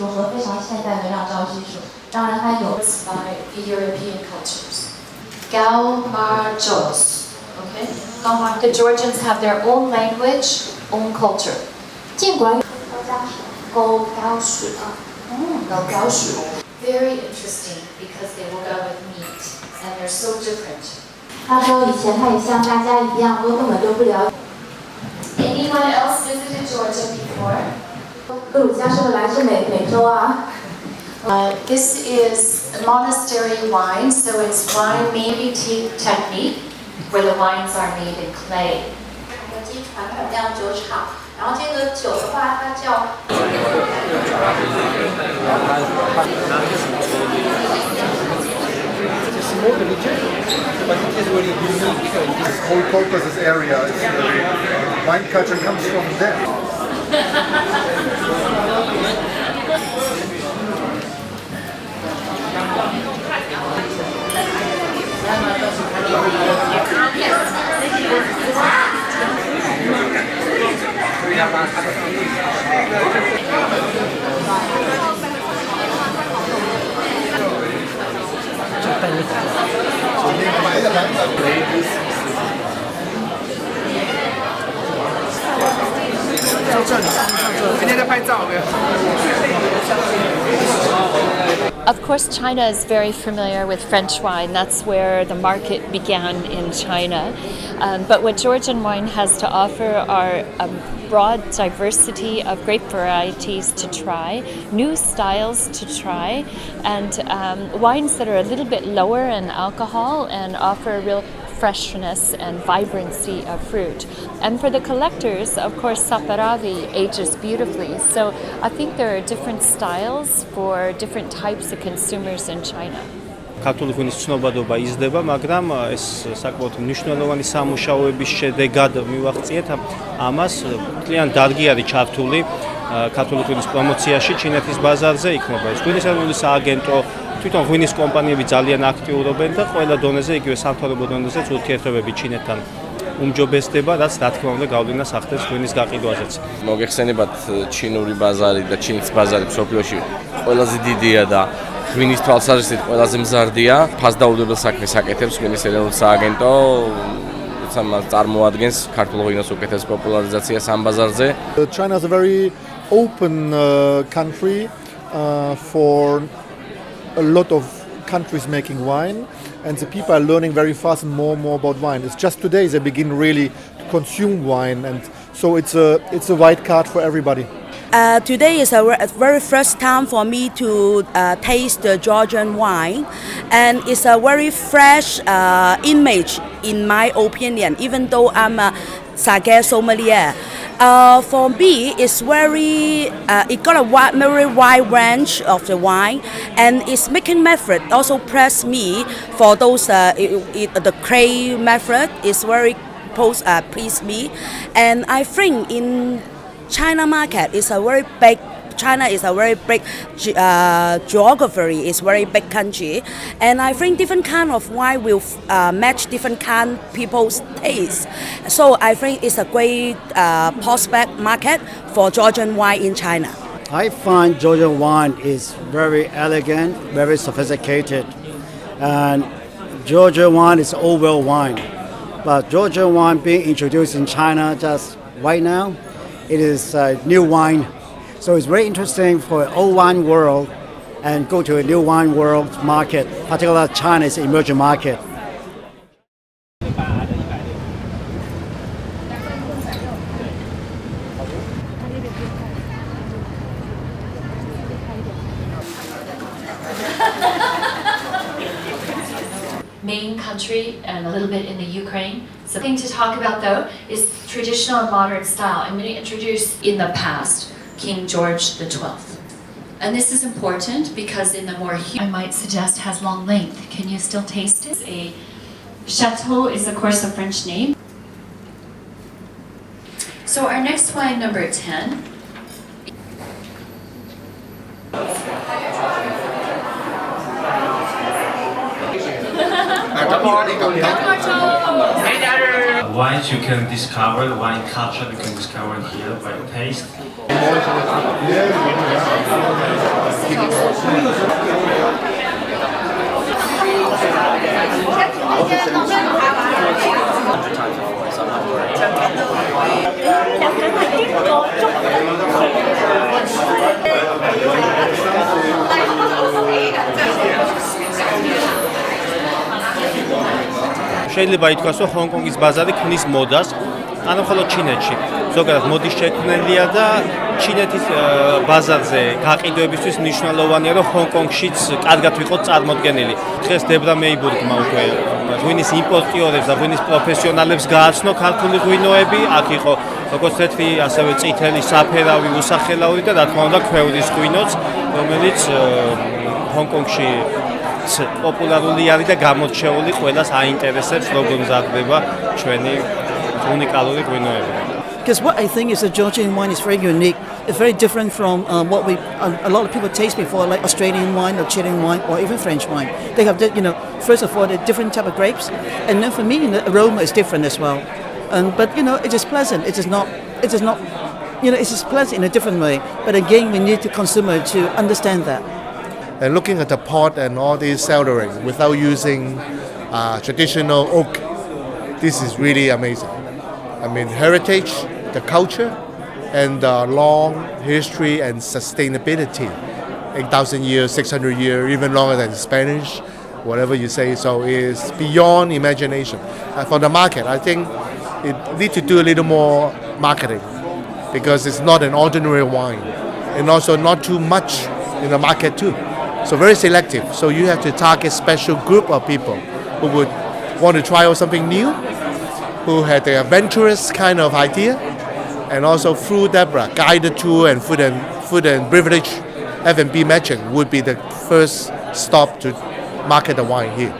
术和非常现代的酿造技术。当然，它有 by European cultures. Gaomajos. Okay? The Georgians have their own language, own culture. 尽管高水啊，高水。Very interesting because they will go with meat and they're so different. 他说以前他也像大家一样，都根本就不了解。Anyone else visited Georgia before? 格鲁家是不是来自美洲啊？ This is monastery wine, so it's wine making technique where the wines are made in clay. 基传统酿酒厂，然后这个酒的话，它叫。But it is very unique. This whole Caucasus area, wine culture comes from there. Of course, China is very familiar with French wine. That's where the market began in China. But what Georgian wine has to offer are a broad diversity of grape varieties to try, new styles to try, and wines that are a little bit lower in alcohol and offer real freshness and vibrancy of fruit. And for the collectors, of course, saparavi ages beautifully. So I think there are different styles for different types of consumers in China. ქართული ღვინის ცნობადობა იზრდება, მაგრამ ეს საკმაოდ მნიშვნელოვანი სამუშაოების შედეგად მივახციეთ ამას. Ძალიან დარგი არის ჩართული ქართული ღვინის პრომოციაში ჩინეთის ბაზარზე, იქნება ეს ღვინის ეროვნული სააგენტო, თვითონ ღვინის კომპანიები ძალიან აქტიურობენ და ყველა დონეზე, იგივე სამთავრობო დონეზეც ურთიერთობები ჩინეთთან უმჯობესდება, რაც რა თქმა უნდა გავლენას ახდენს ღვინის გაყიდვაზეც. მოგეხსენებათ ჩინური ბაზარი და ჩინის ბაზარი მსოფლიოში ყველაზე დიდია და ღვინის თვალსაზრისით ყველაზე მზარდია. ფასდაუდებელ საქმეს აკეთებს ღვინის ეროვნული სააგენტო, როცა მას წარმოადგენს ქართულ ღვინოს უკეთეს პოპულარიზაციას ამ ბაზარზე. China is a very open country for a lot of countries making wine, and the people are learning very fast and more about wine. It's just today they begin really to consume wine, and so it's a white card for everybody. Today is a very first time for me to taste the Georgian wine, and it's a very fresh image in my opinion, even though I'm a sake sommelier. For me, it's very, it got a very wide range of the wine, and its making method also pressed me for those, the clay method is very pleased me, and I think in China market is a very big. China is a very big geography. It's very big country, and I think different kind of wine will match different kind people's taste. So I think it's a great prospect market for Georgian wine in China. I find Georgian wine is very elegant, very sophisticated, and Georgian wine is old world wine. But Georgian wine being introduced in China just right now, it is a new wine. So it's very interesting for old wine world and go to a new wine world market, particularly China's emerging market. Main country and a little bit in the Ukraine. So the thing to talk about though is traditional and modern style. I'm going to introduce in the past King George XII. And this is important because in the more I might suggest has long length. Can you still taste it? A chateau is of course a French name. So our next wine, number 10. Wines you can discover, wine culture you can discover here by taste. შეიძლება ითქვას, რომ ჰონგ-კონგის ბაზარი ქმნის მოდას, ანუ მხოლოდ ჩინეთში. ზოგადად მოდის შექმნელია და ჩინეთის ბაზარზე გაყიდვებისთვის მნიშვნელოვანია, რომ ჰონგ-კონგშიც კარგად ვიყოთ წარმოდგენილი. დღეს დებრა მეიბურგმა უკვე ღვინის იმპორტიორებს და ღვინის პროფესიონალებს გააცნო ქართული ღვინოები, აქ იყო როგორც თეთრი, ასევე წითელი, საფერავი, უსახელავი და რა თქმა უნდა ქვევრის ღვინოც, რომელიც ჰონგ-კონგში პოპულარული არის და გამორჩეული ყველას აინტერესებს, როგორ მზადდება ჩვენი unikალური ღვინოები. Because what I think is the Georgian wine is very unique. It's very different from what a lot of people taste before, like Australian wine or Chilean wine or even French wine. They have, first of all, the different type of grapes, and then for me, the aroma is different as well. But it is pleasant. It is not. It is pleasant in a different way. But again, we need the consumer to understand that. And looking at the pot and all this cellaring without using traditional oak, this is really amazing. I mean, heritage, the culture, and the long history and sustainability. 8,000 years, 600 years, even longer than Spanish, whatever you say. So it's beyond imagination. For the market, I think it need to do a little more marketing because it's not an ordinary wine, and also not too much in the market too. So very selective. So you have to target special group of people who would want to try out something new, who had the adventurous kind of idea, and also through Deborah, guided tour and food and beverage F&B matching would be the first stop to market the wine here.